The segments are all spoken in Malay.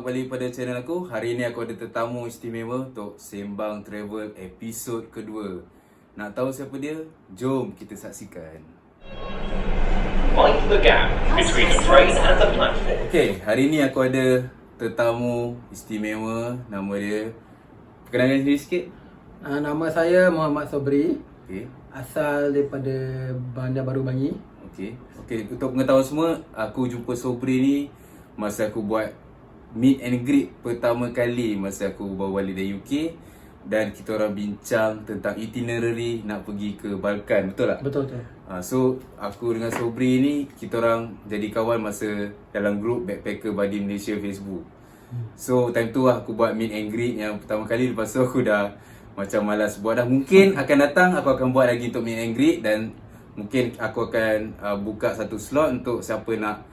Kembali pada channel aku. Hari ni aku ada tetamu istimewa untuk Sembang Travel episod kedua. Nak tahu siapa dia? Jom kita saksikan. Mind the gap between the train and the platform. Okey, hari ni aku ada tetamu istimewa. Nama dia, perkenalkan diri sikit. Nama saya Muhammad Sobri, Okey. asal daripada Bandar Baru Bangi. Okey. Untuk pengetahuan semua, aku jumpa Sobri ni masa aku buat meet and greet pertama kali masa aku baru balik dari UK, dan kita orang bincang tentang itinerary nak pergi ke Balkan, betul tak? Betul. So aku dengan Sobri ni kita orang jadi kawan masa dalam group Backpacker Buddy Malaysia Facebook. So time tu aku buat meet and greet yang pertama kali. Lepas tu aku dah macam malas buat dah. Mungkin akan datang aku akan buat lagi untuk meet and greet, dan mungkin aku akan buka satu slot untuk siapa nak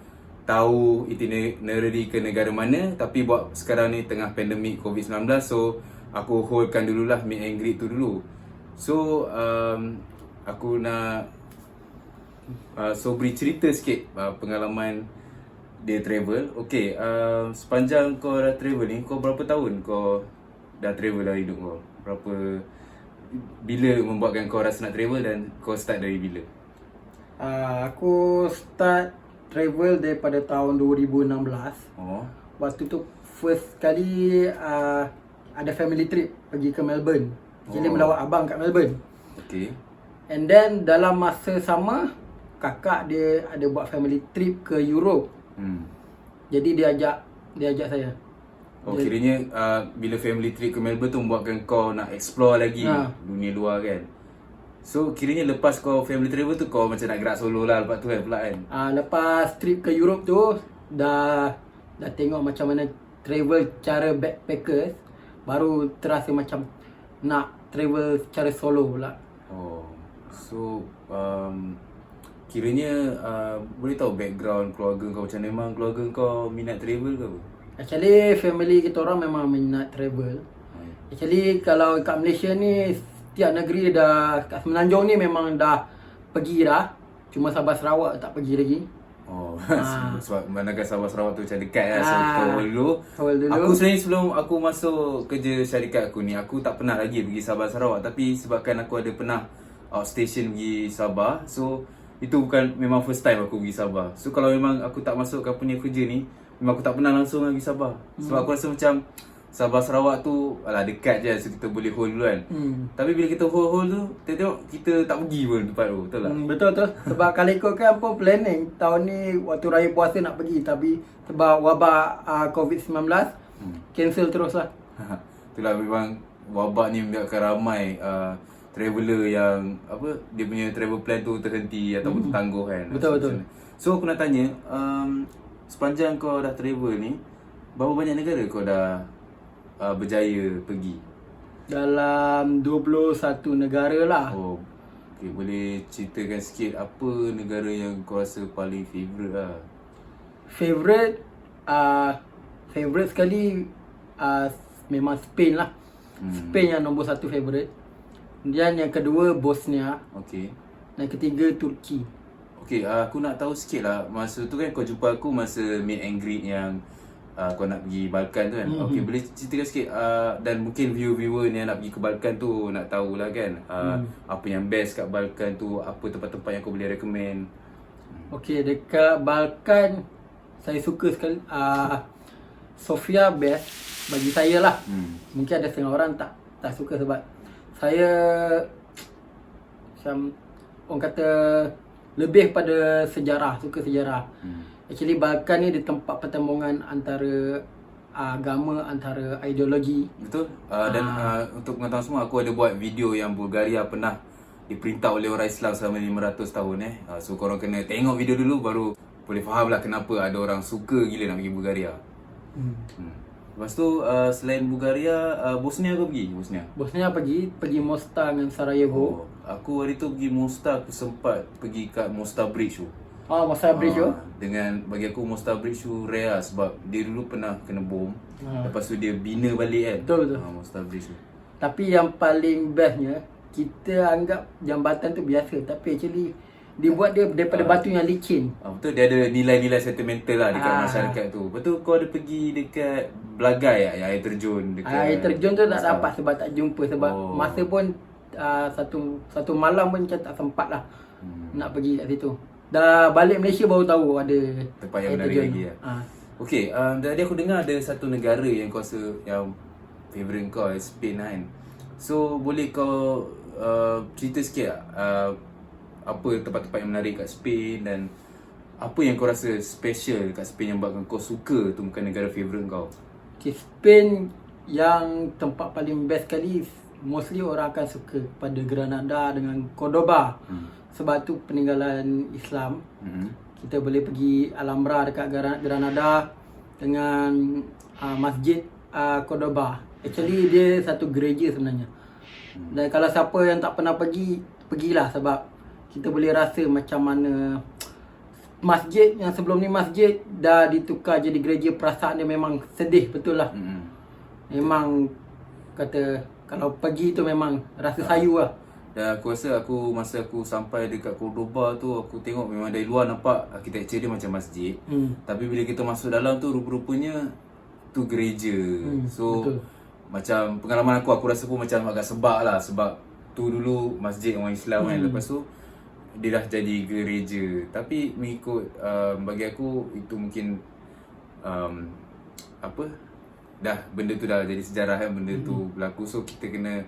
tahu itinerary ke negara mana. Tapi buat sekarang ni tengah pandemik COVID-19, so aku holdkan dululah meet and greet tu dulu. So aku nak Sobri cerita sikit pengalaman dia travel. Okay, sepanjang kau dah travel ni, kau berapa tahun kau dah travel dalam hidup kau? Bila membuatkan kau rasa nak travel, dan kau start dari bila? Aku start travel daripada tahun 2016. Oh. Waktu tu first kali ada family trip pergi ke Melbourne. Jadi melawat abang kat Melbourne. Okay. And then dalam masa sama, kakak dia ada buat family trip ke Europe. Jadi dia ajak saya. Oh, kiranya bila family trip ke Melbourne tu membuatkan kau nak explore lagi dunia luar kan? So kiranya lepas kau family travel tu kau macam nak gerak solo lah lepas tu kan pula kan? Lepas trip ke Europe tu dah tengok macam mana travel cara backpackers, baru terasa macam nak travel secara solo pula. Oh, so kiranya boleh tahu background keluarga kau macam mana? Memang keluarga kau minat travel ke apa? Actually family kita orang memang minat travel. Actually kalau kat Malaysia ni setiap negeri dah, kat Semenanjung ni memang dah pergi dah. Cuma Sabah Sarawak tak pergi lagi. Oh, sebab manakah Sabah Sarawak tu macam dekat lah. So kita hold dulu. Hold dulu. Aku sebenarnya sebelum aku masuk kerja syarikat aku ni, aku tak pernah lagi pergi Sabah Sarawak. Tapi sebabkan aku ada pernah outstation pergi Sabah, so itu bukan memang first time aku pergi Sabah. So kalau memang aku tak masuk company kerja ni, memang aku tak pernah langsung pergi Sabah. Sebab aku rasa macam Sabah Sarawak tu alah dekat je, so kita boleh hold dulu kan. Tapi bila kita hold tu, kita tengok kita tak pergi pun tempat tu, betul tak? Betul. Sebab kalau ikutkan pun planning tahun ni waktu raya puasa nak pergi, tapi sebab wabak COVID-19 cancel terus lah. Itulah, memang wabak ni membuatkan ramai traveller yang dia punya travel plan tu terhenti ataupun tertangguh kan. Betul. So aku nak tanya, sepanjang kau dah travel ni, berapa banyak negara kau dah berjaya pergi? Dalam 21 negara lah. Oh, okay, boleh ceritakan sikit apa negara yang kau rasa paling favourite lah? Favourite sekali memang Spain lah. Spain yang nombor satu favourite. Dan yang kedua Bosnia. Okay. Dan ketiga Turki. Okay, aku nak tahu sikit lah. Masa tu kan kau jumpa aku masa meet and greet yang kau nak pergi Balkan tu kan. Okay, boleh ceritakan sikit dan mungkin viewer-viewer ni yang nak pergi ke Balkan tu nak tahulah kan apa yang best kat Balkan tu, apa tempat-tempat yang kau boleh recommend. Okay, dekat Balkan saya suka sekali Sofia best bagi saya lah. Mungkin ada setengah orang tak suka sebab saya macam orang kata lebih pada sejarah, suka sejarah. Actually Balkan ni di tempat pertembungan antara agama, antara ideologi. Betul. Dan untuk pengetahuan semua, aku ada buat video yang Bulgaria pernah diperintah oleh orang Islam selama 500 tahun So korang kena tengok video dulu baru boleh faham lah kenapa ada orang suka gila nak pergi Bulgaria. Lepas tu selain Bulgaria, Bosnia kau pergi? Bosnia pergi Mostar dengan Sarajevo. Aku hari tu pergi Mostar, aku sempat pergi kat Mostar Bridge tu. Mostar Bridge tu? Dengan bagi aku Mostar Bridge tu rare sebab dia dulu pernah kena bom. Lepas tu dia bina balik kan. Betul. Mostar Bridge tu. Tapi yang paling bestnya, kita anggap jambatan tu biasa, tapi actually Dia buat dia daripada batu yang licin. Betul, dia ada nilai-nilai sentimental lah dekat Ah. masyarakat tu. Betul, kau ada pergi dekat Belagai tak? Yang air terjun dekat Air terjun tu tak Moscow? dapat sebab tak jumpa. Sebab masa pun satu malam pun macam tak sempat lah nak pergi kat situ. Dah balik Malaysia baru tahu ada Tempat yang air menarik terjun. lagi lah. Okay, tadi aku dengar ada satu negara yang kau rasa yang favourite kau, Spain kan. So, boleh kau cerita sikit tak? Apa tempat-tempat yang menarik kat Spain dan apa yang kau rasa special kat Spain yang buatkan kau suka tu bukan negara favourite kau? Okay, Spain yang tempat paling best kali mostly orang akan suka pada Granada dengan Cordoba. Sebab tu peninggalan Islam. Kita boleh pergi Alhambra dekat Granada dengan Masjid Cordoba. Actually dia satu gereja sebenarnya. Dan kalau siapa yang tak pernah pergi, pergilah sebab kita boleh rasa macam mana masjid yang sebelum ni masjid dah ditukar jadi gereja. Perasaan dia memang sedih betul lah. Memang kata kalau pergi tu memang rasa sayu lah. Dan aku rasa masa aku sampai dekat Cordoba tu, aku tengok memang dari luar nampak arkitektur dia macam masjid. Tapi bila kita masuk dalam tu rupa-rupanya tu gereja. So betul. macam pengalaman aku rasa pun macam agak sebab lah. Sebab tu dulu masjid orang Islam kan. Lepas tu dia dah jadi gereja. Tapi mengikut bagi aku itu mungkin benda tu dah jadi sejarah kan, benda tu berlaku. So kita kena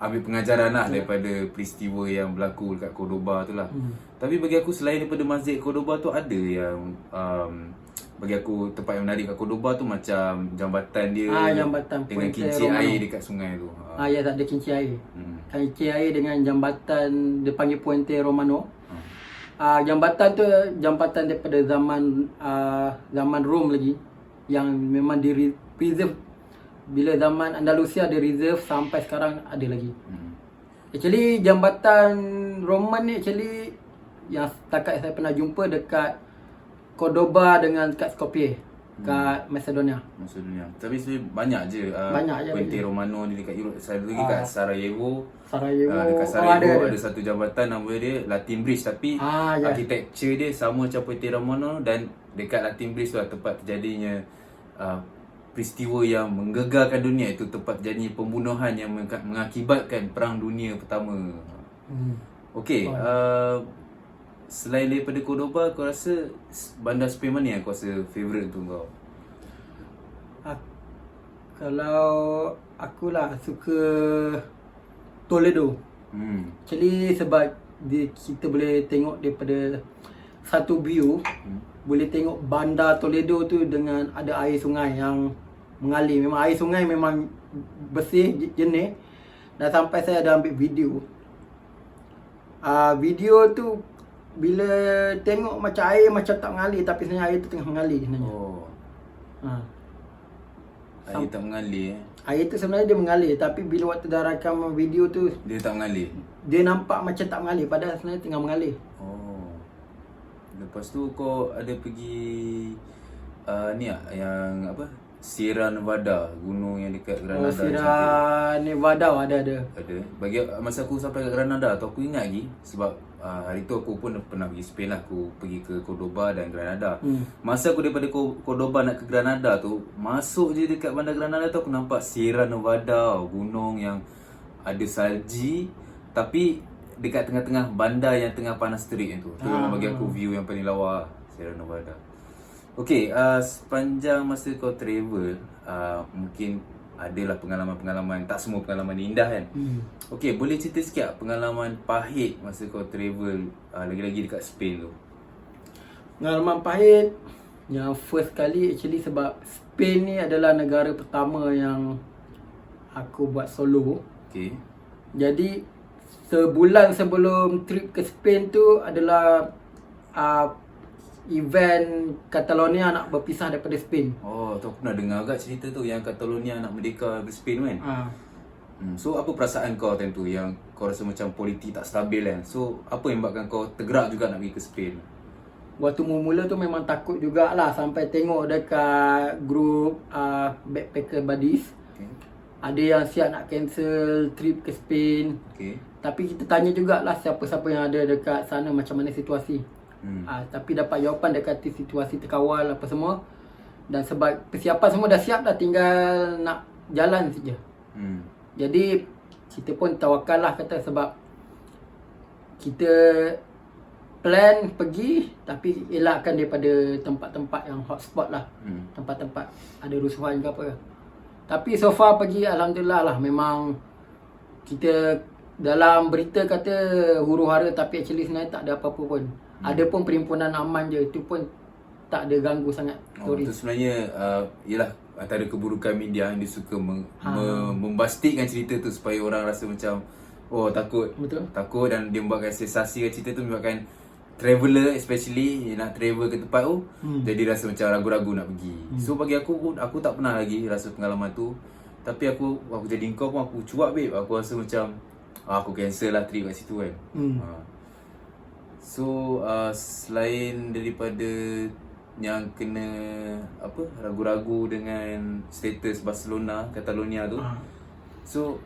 ambil pengajaran lah daripada peristiwa yang berlaku dekat Cordoba tu lah. Tapi bagi aku selain daripada Masjid Cordoba tu ada yang bagi aku tempat yang menarik kat Cordoba tu macam jambatan dia jambatan dengan Puente kincir Romano. air dekat sungai tu. Ya, tak ada kincir air. Kincir air dengan jambatan dia panggil Puente Romano. Jambatan tu jambatan daripada zaman Rom lagi yang memang di preserve. Bila zaman Andalusia dia reserve sampai sekarang ada lagi. Actually jambatan Roman ni actually yang setakat saya pernah jumpa dekat Cordoba dengan kat Skopje, kat Macedonia. Tapi sebenarnya banyak je. Banyak je Puente lagi. Romano ni dekat Europe. Satu lagi kat Sarajevo. Dekat Dekat Sarajevo ada satu jambatan nama dia Latin Bridge. Tapi ya. arkitektur dia sama macam Puente Romano. Dan dekat Latin Bridge tu lah tempat terjadinya peristiwa yang menggegarkan dunia. Itu tempat terjadinya pembunuhan yang mengakibatkan Perang Dunia Pertama. Okay, selain daripada Cordoba, kau rasa bandar Spain mana yang kau rasa favourite tu kau? Kalau akulah suka Toledo. Actually sebab kita boleh tengok daripada satu view, boleh tengok bandar Toledo tu dengan ada air sungai yang mengalir. Memang air sungai memang bersih, jernih. Dan sampai saya ada ambil video. Video tu bila tengok macam air macam tak mengalir, tapi sebenarnya air tu tengah mengalir sebenarnya. Air tak mengalir Air tu sebenarnya dia mengalir, tapi bila waktu dah rakam video tu dia tak mengalir. dia nampak macam tak mengalir, padahal sebenarnya tengah mengalir. Lepas tu kau ada pergi ni tak, yang apa, Sierra Nevada, gunung yang dekat Granada. Sierra Nevada ada. Ada. Bagi masa aku sampai kat Granada tu, aku ingat lagi sebab hari tu aku pun pernah pergi Spain lah. Aku pergi ke Cordoba dan Granada. Masa aku daripada Cordoba nak ke Granada tu, masuk je dekat bandar Granada tu, aku nampak Sierra Nevada, gunung yang ada salji tapi dekat tengah-tengah bandar yang tengah panas terik tu. Tu memang bagi aku view yang paling lawa, Sierra Nevada. Okay, sepanjang masa kau travel, mungkin adalah pengalaman-pengalaman, tak semua pengalaman indah kan. Okay, boleh cerita sikit tak pengalaman pahit masa kau travel, lagi-lagi dekat Spain tu? Pengalaman pahit yang first kali actually sebab Spain ni adalah negara pertama yang aku buat solo. Okay. Jadi sebulan sebelum trip ke Spain tu adalah event Catalonia nak berpisah daripada Spain. Tu aku pernah dengar agak cerita tu yang Catalonia nak merdeka dari Spain kan. So apa perasaan kau time tu yang kau rasa macam politik tak stabil kan? So apa yang buatkan kau tergerak juga nak pergi ke Spain? Waktu mula-mula tu memang takut jugalah sampai tengok dekat group backpacker buddies. Ada yang siap nak cancel trip ke Spain. Okay. Tapi kita tanya jugalah siapa-siapa yang ada dekat sana macam mana situasi. Tapi dapat jawapan dia kata situasi terkawal apa semua. Dan sebab persiapan semua dah siap dah, tinggal nak jalan saja. Jadi kita pun tawakal lah kata, sebab kita plan pergi tapi elakkan daripada tempat-tempat yang hotspot lah. Tempat-tempat ada rusuhan ke apa. Tapi so far pergi alhamdulillah lah, memang kita dalam berita kata huru-hara tapi actually sebenarnya tak ada apa-apa pun. Ada pun perhimpunan aman je, itu pun tak ada ganggu sangat Itu sebenarnya ialah antara keburukan media yang dia suka membastikkan cerita tu supaya orang rasa macam takut. Betul. Takut, dan dia membuatkan sensasi cerita tu, menyebabkan traveller especially nak travel ke tempat tu jadi rasa macam ragu-ragu nak pergi. So bagi aku tak pernah lagi rasa pengalaman tu. Tapi aku jadi kau pun aku cuak babe. Aku rasa macam aku cancel lah trip kat situ kan. So selain daripada yang kena ragu-ragu dengan status Barcelona, Catalonia tu, so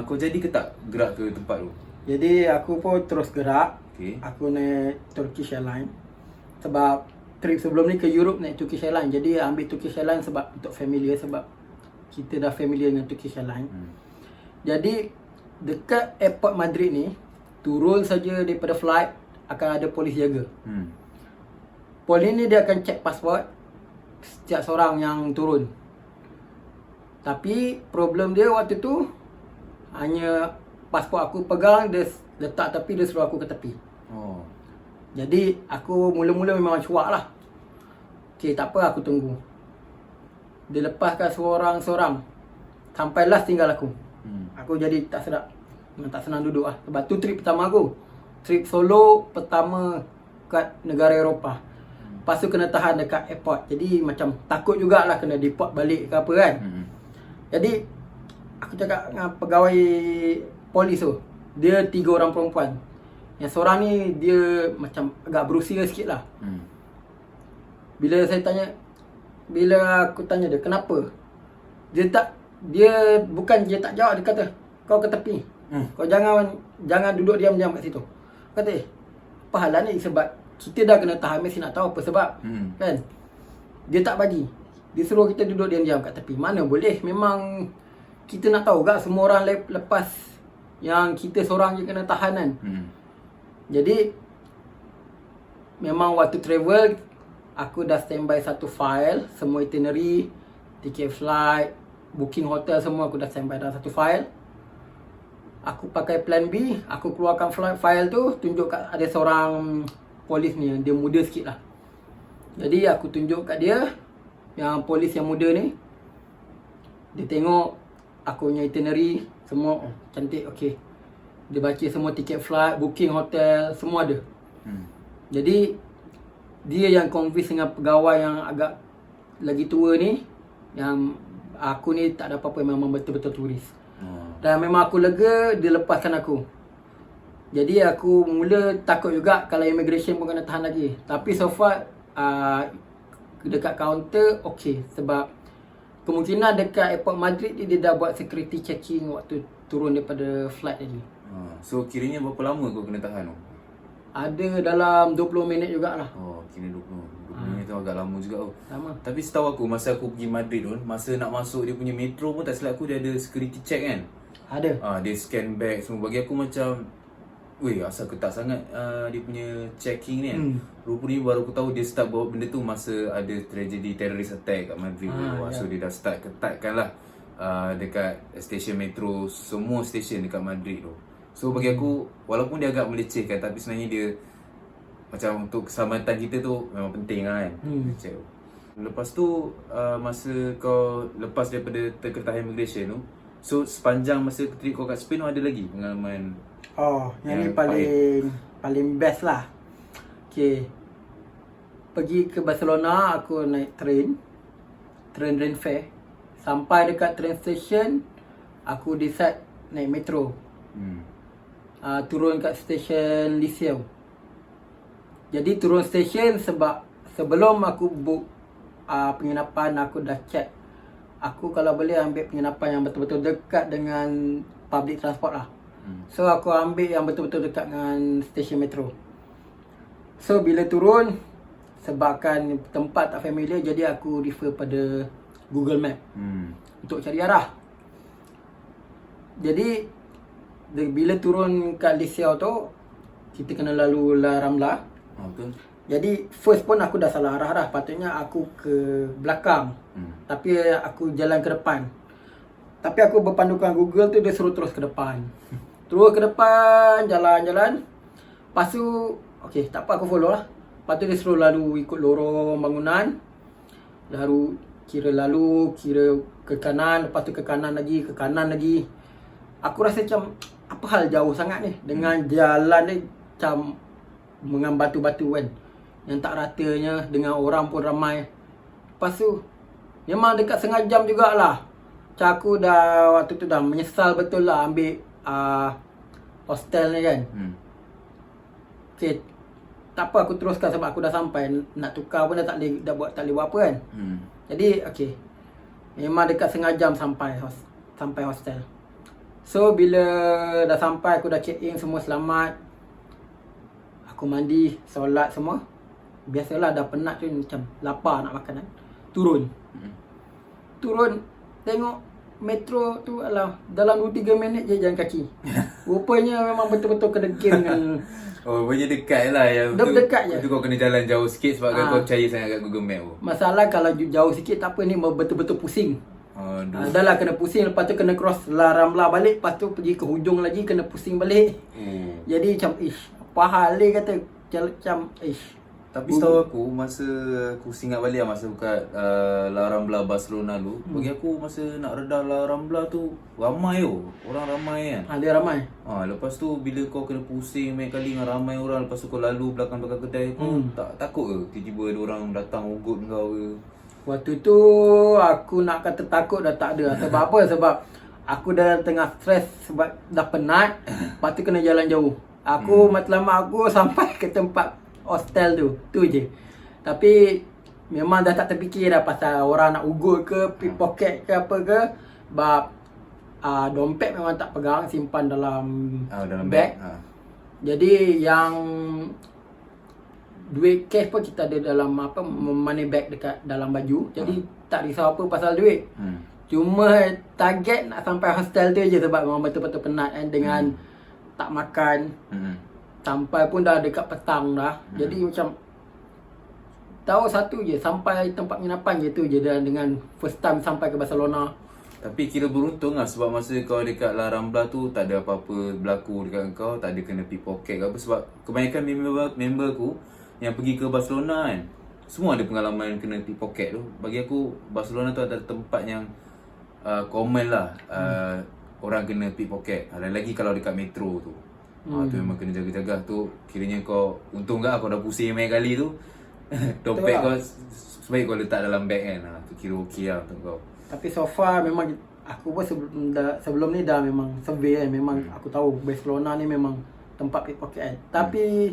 kau jadi ke tak gerak ke tempat tu? Jadi aku pun terus gerak. Okay. Aku naik Turkish Airlines. Sebab trip sebelum ni ke Europe naik Turkish Airlines. Jadi ambil Turkish Airlines sebab untuk familiar, sebab kita dah familiar dengan Turkish Airlines. Jadi dekat airport Madrid ni, turun saja daripada flight akan ada polis jaga. Polis ni dia akan check pasport setiap seorang yang turun. Tapi problem dia waktu tu hanya pasport aku pegang, dia letak tepi, dia suruh aku ke tepi. Jadi aku mula-mula memang cuak lah. Okay, tak apa, aku tunggu. Dia lepaskan seorang-seorang sampai last tinggal aku. Aku jadi tak sedap, memang tak senang duduk lah. Sebab tu trip pertama aku, trip solo pertama kat negara Eropah. Lepas tu kena tahan dekat airport. Jadi macam takut jugalah kena deport balik ke apa kan. Jadi aku cakap dengan pegawai polis tu, dia 3 orang perempuan. Yang seorang ni dia macam agak berusia sikit lah. Bila aku tanya dia kenapa, dia bukan dia tak jawab. Dia kata kau ke tepi, kau jangan duduk diam-diam kat situ. Kata apa hal ni, sebab kita dah kena tahan, mesti nak tahu apa sebab. Kan, dia tak bagi, dia suruh kita duduk diam-diam kat tepi. Mana boleh, memang kita nak tahu gak semua orang lepas yang kita seorang je kena tahan kan. Jadi memang waktu travel aku dah standby satu file, semua itinerary, tiket flight, booking hotel, semua aku dah standby dalam satu file. Aku pakai plan B, aku keluarkan file tu, tunjuk kat ada seorang polis ni, dia muda sikit lah. Jadi aku tunjuk kat dia, yang polis yang muda ni, dia tengok aku punya itinerary semua cantik, okey. Dia baca semua tiket flight, booking hotel, semua ada. Jadi dia yang convince dengan pegawai yang agak lagi tua ni, yang aku ni tak ada apa-apa, memang betul-betul turis. Dan memang aku lega, dia lepaskan aku. Jadi aku mula takut juga kalau immigration pun kena tahan lagi. Tapi so far dekat kaunter okey, sebab kemungkinan dekat airport Madrid dia dah buat security checking waktu turun daripada flight tadi. So kiranya berapa lama kau kena tahan tu? Ada dalam 20 minit jugalah. Kira 20 minit tu agak lama juga tu. Lama. Tapi setahu aku, masa aku pergi Madrid tu, masa nak masuk dia punya metro pun tak silap aku, dia ada security check kan? Ada. Dia scan bag semua. Bagi aku macam, weh, asal ketat sangat dia punya checking ni kan. Rupanya baru aku tahu dia start bawa benda tu masa ada tragedi terrorist attack kat Madrid. So dia dah start ketatkan lah dekat stesen metro, semua stesen dekat Madrid tu. So bagi aku, walaupun dia agak melecehkan, tapi sebenarnya dia macam untuk keselamatan kita tu memang penting lah kan. Check. Lepas tu masa kau lepas daripada terketah immigration tu, so sepanjang masa trip kau kat Spain tu ada lagi pengalaman? Yang ni paling best lah. Okay, pergi ke Barcelona, aku naik train Renfe. Sampai dekat train station, aku decide naik metro. Turun kat stesen Liceu. Jadi turun stesen sebab sebelum aku book penginapan, aku dah check aku kalau boleh ambil penginapan yang betul-betul dekat dengan public transport lah. So aku ambil yang betul-betul dekat dengan stesen metro. So bila turun, sebabkan tempat tak familiar, jadi aku refer pada Google Map untuk cari arah. Jadi bila turun kat Lisiau tu, kita kena lalu La Ramla. Betul. Jadi first pun aku dah salah arah dah. Patutnya aku ke belakang, tapi aku jalan ke depan. Tapi aku berpandukan Google tu, dia suruh terus ke depan. Terus ke depan, jalan-jalan. Lepas tu, okay, tak apa, aku follow lah. Lepas tu dia suruh lalu ikut lorong bangunan. Lalu kira ke kanan. Lepas tu ke kanan lagi, ke kanan lagi. Aku rasa macam, apa hal jauh sangat ni? Dengan jalan ni macam dengan batu-batu kan, yang tak ratanya, dengan orang pun ramai. Lepas tu memang dekat setengah jam jugalah. Macam aku dah waktu tu dah menyesal betul lah ambil hostel ni kan. Okay, tak apa, aku teruskan sebab aku dah sampai. Nak tukar pun dah tak boleh, tak boleh buat apa kan. Jadi okay, memang dekat setengah jam sampai hostel. So bila dah sampai, aku dah check in, semua selamat. Aku mandi, solat semua. Biasalah dah penat tu, macam lapar nak makan kan. Turun, tengok metro tu alah, dalam 2-3 minit je jalan kaki. Rupanya memang betul-betul kena game dengan Rupanya dekat lah yang Dia dekat je. tu kau kena jalan jauh sikit sebab kan kau percaya sangat kat Google Map tu. Masalah kalau jauh sikit tak apa, ni betul-betul pusing. Dah lah kena pusing, lepas tu kena cross La Ramla balik, lepas tu pergi ke hujung lagi kena pusing balik. Jadi macam apa hal ni kata macam Tapi setahu aku, masa aku ingat balik lah, masa buka La Rambla Barcelona tu, bagi aku masa nak redah La Rambla tu ramai orang ramai kan. Dia ramai. Lepas tu bila kau kena pusing banyak kali dengan ramai orang, lepas tu kau lalu belakang-belakang kedai, kau tak takut ke tiba-tiba ada orang datang ugut kau ke? Waktu tu aku nak kata takut dah tak ada. Sebab apa? Sebab aku dah tengah stres sebab dah penat. Lepas tu kena jalan jauh. Aku matlamat aku sampai ke tempat hostel tu je. Tapi memang dah tak terfikir dah pasal orang nak ugut ke, pickpocket ke apa ke. Sebab dompet memang tak pegang, simpan dalam bag. Jadi yang duit cash pun kita ada dalam money bag dekat dalam baju. Jadi tak risau apa pasal duit. Cuma target nak sampai hostel tu je sebab memang betul-betul penat kan, dengan tak makan. Sampai pun dah dekat petang dah. Jadi macam tahu satu je, sampai tempat penginapan je tu je, dan dengan first time sampai ke Barcelona. Tapi kira beruntung lah sebab masa kau dekat La Rambla tu tak ada apa-apa berlaku dekat kau, tak ada kena pickpocket ke apa. Sebab kebanyakan member aku yang pergi ke Barcelona kan, semua ada pengalaman kena pickpocket tu. Bagi aku Barcelona tu adalah tempat yang common lah orang kena pickpocket. Dan lagi kalau dekat metro tu, tu memang kena jaga-jaga tu. Kiranya kau untung kau dah pusing banyak kali tu. Dompet kau sebaik kau letak dalam bag kan. Tu kira okey lah untuk kau. Tapi so far memang aku pun sebelum ni dah memang survey kan. Memang aku tahu Barcelona ni memang tempat pickpocket kan. Tapi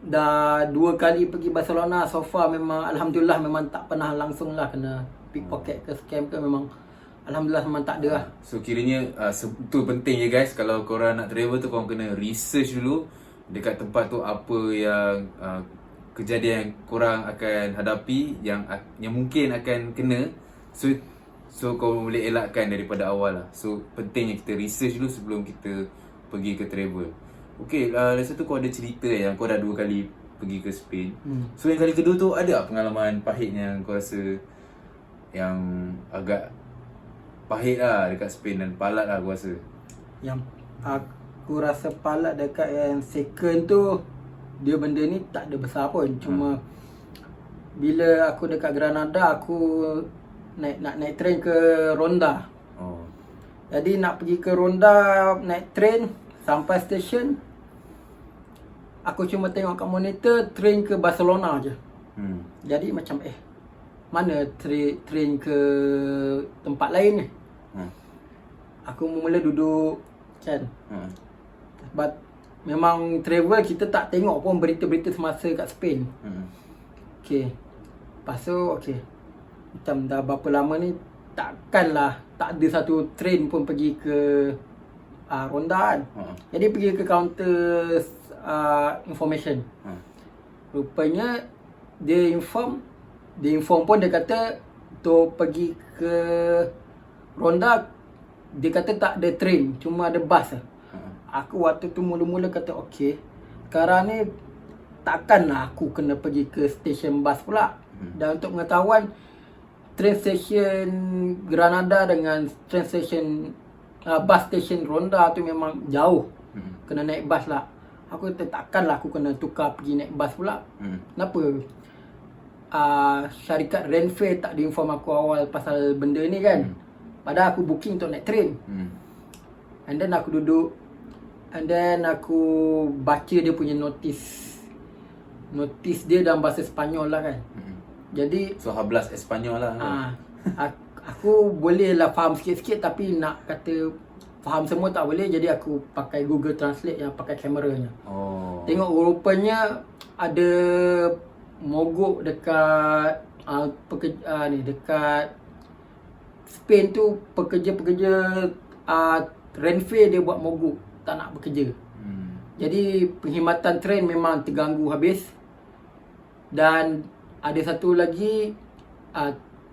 dah 2 kali pergi Barcelona, so far memang alhamdulillah memang tak pernah langsung lah kena pickpocket ke scam ke. Memang alhamdulillah memang tak ada lah. So kiranya tu penting je guys, kalau korang nak travel tu korang kena research dulu dekat tempat tu apa yang kejadian yang korang akan hadapi, yang mungkin akan kena. So kau boleh elakkan daripada awal lah. So pentingnya kita research dulu sebelum kita pergi ke travel. Okay, lepas tu kau ada cerita yang kau dah 2 kali pergi ke Spain. So yang kali kedua tu ada pengalaman pahit yang kau rasa yang agak pahit lah dekat Spain dan palat lah aku rasa? Yang aku rasa palat dekat yang second tu, dia benda ni tak ada besar pun. Cuma bila aku dekat Granada, aku nak naik train ke Ronda. Jadi nak pergi ke Ronda naik train, sampai stesen aku cuma tengok kat monitor train ke Barcelona je. Jadi macam mana train ke tempat lain ni? Aku mula duduk kan. But memang travel kita tak tengok pun berita-berita semasa kat Spain. Okay. Lepas tu okay, macam dah berapa lama ni takkanlah tak ada satu train pun pergi ke Ronda kan. Jadi pergi ke counter information. Rupanya dia inform pun dia kata untuk pergi ke Ronda, dia kata tak ada train, cuma ada bus. Aku waktu tu mula-mula kata okey, sekarang ni takkanlah aku kena pergi ke stesen bus pula. Dan untuk pengetahuan, train station Granada dengan train station bus station Ronda tu memang jauh. Kena naik bus lah. Aku kata takkanlah aku kena tukar pergi naik bus pula. Kenapa syarikat Renfe tak diinform aku awal pasal benda ni kan. Padahal aku booking untuk naik train. And then aku duduk, and then aku baca dia punya notis dia dalam bahasa Sepanyol lah kan. Jadi So hablas Espanyol lah kan? aku boleh lah faham sikit-sikit, tapi nak kata faham semua tak boleh. Jadi aku pakai Google Translate yang pakai kameranya. Tengok rupanya ada mogok dekat dekat Spain tu, pekerja-pekerja Renfe dia buat mogok, tak nak bekerja. Jadi perkhidmatan train memang terganggu habis. Dan ada satu lagi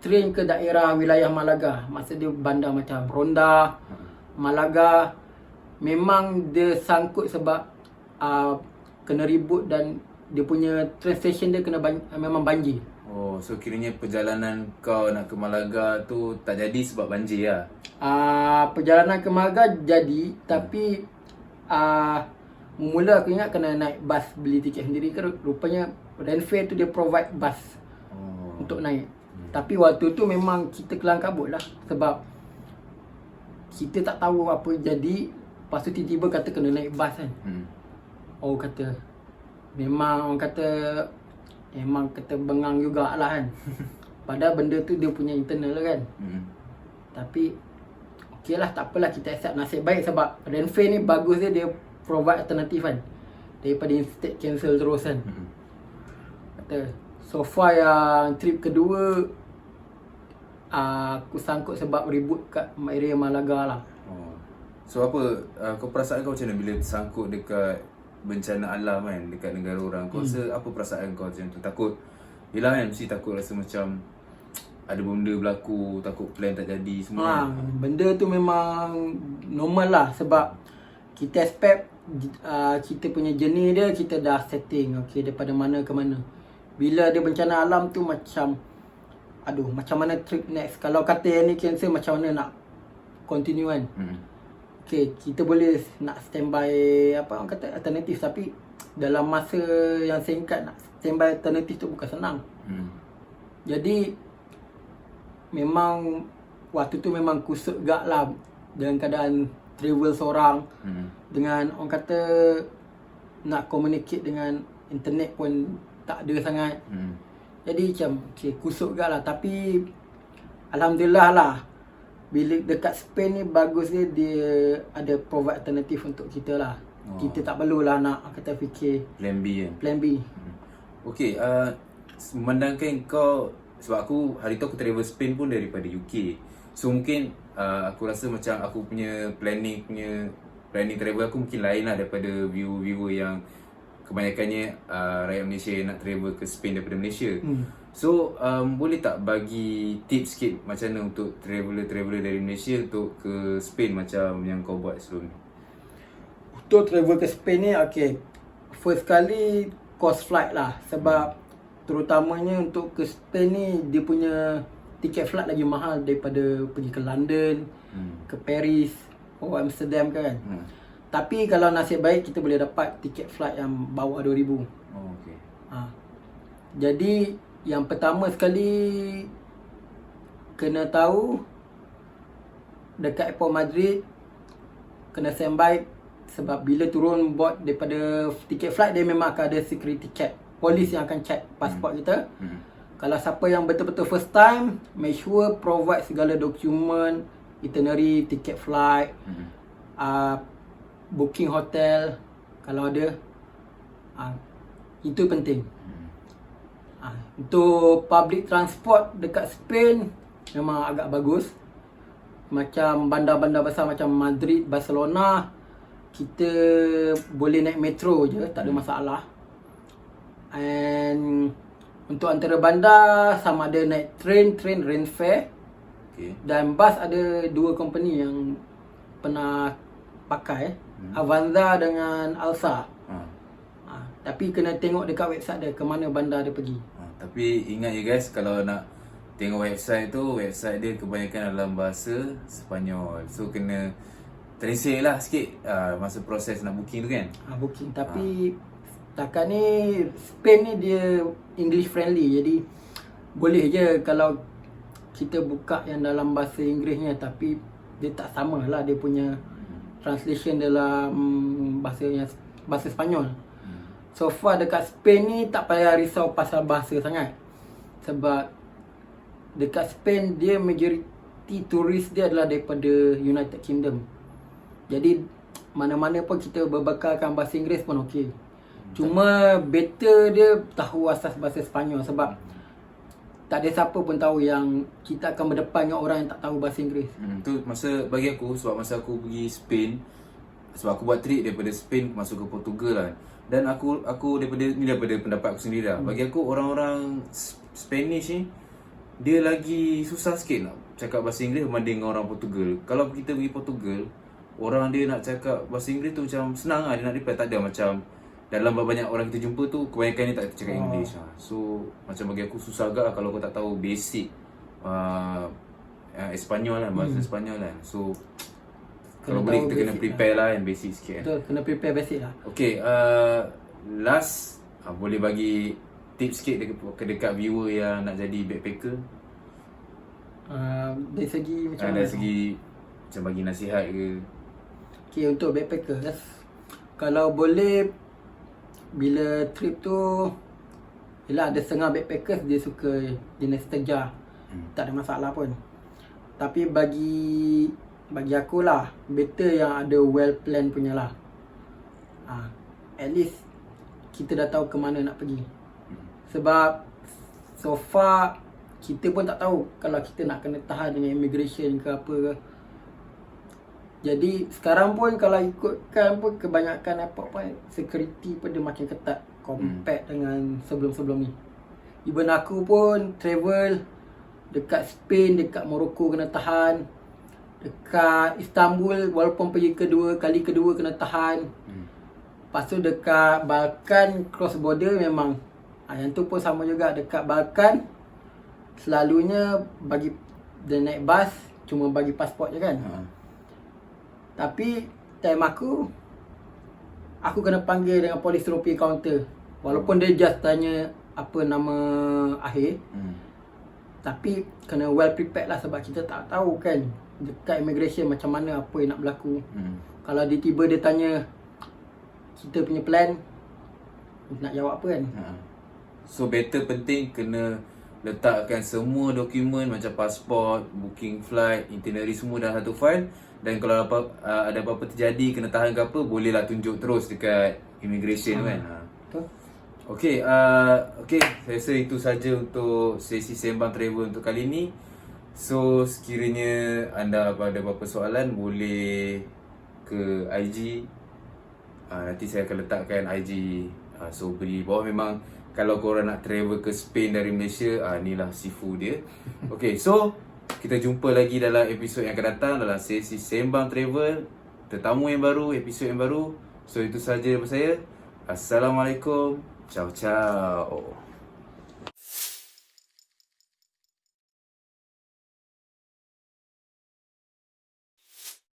train ke daerah wilayah Malaga, maksud dia bandar macam Ronda, Malaga, memang dia sangkut sebab kena ribut dan dia punya train station dia memang banjir. So kiranya perjalanan kau nak ke Malaga tu tak jadi sebab banjir lah? Perjalanan ke Malaga jadi, tapi mula aku ingat kena naik bas, beli tiket sendiri ke. Rupanya Renfe tu dia provide bus untuk naik. Tapi waktu tu memang kita kelang kabut lah, sebab kita tak tahu apa jadi. Lepas tu tiba-tiba kata kena naik bus kan. Kata memang kata bengang jugalah kan. Padahal benda tu dia punya internal kan. Tapi okey lah, tak apalah, kita accept. Nasib baik sebab Renfe ni bagus dia provide alternatif kan, daripada instead cancel terus kan. Kata so far yang trip kedua aku sangkut sebab ribut kat area Malaga lah. So apa kau perasaan kau macam mana bila tersangkut dekat bencana alam kan, dekat negara orang? Kau rasa apa perasaan kau macam tu? Takut, yelah kan, mesti takut rasa macam ada benda berlaku, takut plan tak jadi semua kan? Benda tu memang normal lah, sebab kita expect kita punya journey dia, kita dah setting okay, daripada mana ke mana. Bila ada bencana alam tu macam macam mana trip next. Kalau kata yang ni cancel, macam mana nak continue kan. Okay, kita boleh nak standby orang kata alternatif, tapi dalam masa yang singkat nak standby alternatif tu bukan senang. Jadi memang waktu tu memang kusut gak lah dalam keadaan travel seorang. Dengan orang kata nak communicate dengan internet pun tak ada sangat. Jadi macam kusut gak lah. Tapi alhamdulillah lah, bila dekat Spain ni bagus dia ada provide alternatif untuk kita lah. Kita tak perlulah nak kata fikir Plan B kan? Plan B. Okay, memandangkan kau, sebab aku hari tu aku travel Spain pun daripada UK. So mungkin aku rasa macam aku punya planning travel aku mungkin lain lah daripada viewer yang kebanyakannya rakyat Malaysia yang nak travel ke Spain daripada Malaysia. So boleh tak bagi tips sikit macam mana untuk traveler dari Malaysia untuk ke Spain macam yang kau buat sebelum ni? Untuk travel ke Spain ni, first kali cost flight lah. Sebab terutamanya untuk ke Spain ni, dia punya tiket flight lagi mahal daripada pergi ke London, ke Paris, Amsterdam kan. Tapi kalau nasib baik kita boleh dapat tiket flight yang bawah 2,000. Okay. Jadi yang pertama sekali kena tahu, dekat airport Madrid kena standby, sebab bila turun board daripada tiket flight, dia memang akan ada security check. Polis yang akan check pasport kita. Kalau siapa yang betul-betul first time, make sure provide segala dokumen, itinerary, tiket flight, booking hotel kalau ada. Itu penting. Untuk public transport dekat Spain, memang agak bagus. Macam bandar-bandar besar macam Madrid, Barcelona, kita boleh naik metro je, tak ada masalah. And untuk antara bandar sama ada naik train Renfe, Okay. dan bas ada 2 company yang pernah pakai, Avanza dengan Alsa. Tapi kena tengok dekat website dia ke mana bandar dia pergi. Tapi ingat je guys, kalau nak tengok website tu, website dia kebanyakan dalam bahasa Sepanyol. So kena translate lah sikit masa proses nak booking tu kan. Booking. Tapi setakat ni Spain ni dia English friendly, jadi boleh je kalau kita buka yang dalam bahasa Inggerisnya, tapi dia tak sama lah dia punya translation dalam bahasa Sepanyol. So far dekat Spain ni tak payah risau pasal bahasa sangat. Sebab dekat Spain dia majoriti turis dia adalah daripada United Kingdom. Jadi mana-mana pun kita berbekalkan bahasa Inggeris pun okey. Cuma better dia tahu asas bahasa Sepanyol, sebab tak ada siapa pun tahu yang kita akan berdepan dengan orang yang tak tahu bahasa Inggeris. Tu bagi aku, sebab masa aku pergi Spain, sebab aku buat trip daripada Spain masuk ke Portugal lah. Dan aku daripada pendapat aku sendiri lah. Bagi aku orang-orang Spanish ni dia lagi susah sikit nak cakap bahasa Inggeris berbanding dengan orang Portugal. Kalau kita pergi Portugal, orang dia nak cakap bahasa Inggeris tu macam senang lah, dia nak reply. Tak ada macam dalam banyak orang kita jumpa tu kebanyakan ni tak cakap English lah. So macam bagi aku susah agak lah kalau kau tak tahu basic Espanyol lah, bahasa Espanyol kan. So kalau boleh kita kena prepare lah yang basic sikit kan. Betul, kena prepare basic lah. Okay, last boleh bagi tips sikit dekat viewer yang nak jadi backpacker? Dari segi macam mana? Dari segi macam bagi nasihat ke? Okay, untuk backpacker, kalau boleh bila trip tu, yelah ada setengah backpackers dia suka jenis terjar, tak ada masalah pun. Tapi bagi aku lah, better yang ada well plan punya lah. At least kita dah tahu ke mana nak pergi. Sebab so far kita pun tak tahu kalau kita nak kena tahan dengan immigration ke apa ke. Jadi sekarang pun kalau ikutkan pun kebanyakan airport pun security pun dia makin ketat compare dengan sebelum-sebelum ni. Even aku pun travel dekat Spain, dekat Morocco kena tahan. Dekat Istanbul walaupun pergi kali kedua kena tahan. Lepas tu dekat Balkan cross border memang yang tu pun sama juga. Dekat Balkan selalunya bagi dia naik bas cuma bagi pasport je kan. Tapi time aku kena panggil dengan polis tropi counter. Walaupun dia just tanya apa nama akhir, tapi kena well prepared lah, sebab kita tak tahu kan dekat immigration macam mana, apa yang nak berlaku. Kalau tiba dia tanya kita punya plan, nak jawab apa kan. So better penting kena letakkan semua dokumen macam pasport, booking flight, itinerary semua dalam satu file. Dan kalau ada apa-apa terjadi, kena tahan ke apa, bolehlah tunjuk terus dekat immigration kan. Betul. Okay, saya rasa itu saja untuk sesi Sembang Travel untuk kali ini. So sekiranya anda ada apa-apa soalan, boleh ke IG. Nanti saya akan letakkan IG Sobri bawah. Memang kalau korang nak travel ke Spain dari Malaysia, inilah sifu dia. Okay, so kita jumpa lagi dalam episod yang akan datang dalam sesi Sembang Travel, tetamu yang baru, episod yang baru. So itu saja daripada saya. Assalamualaikum. Ciao ciao.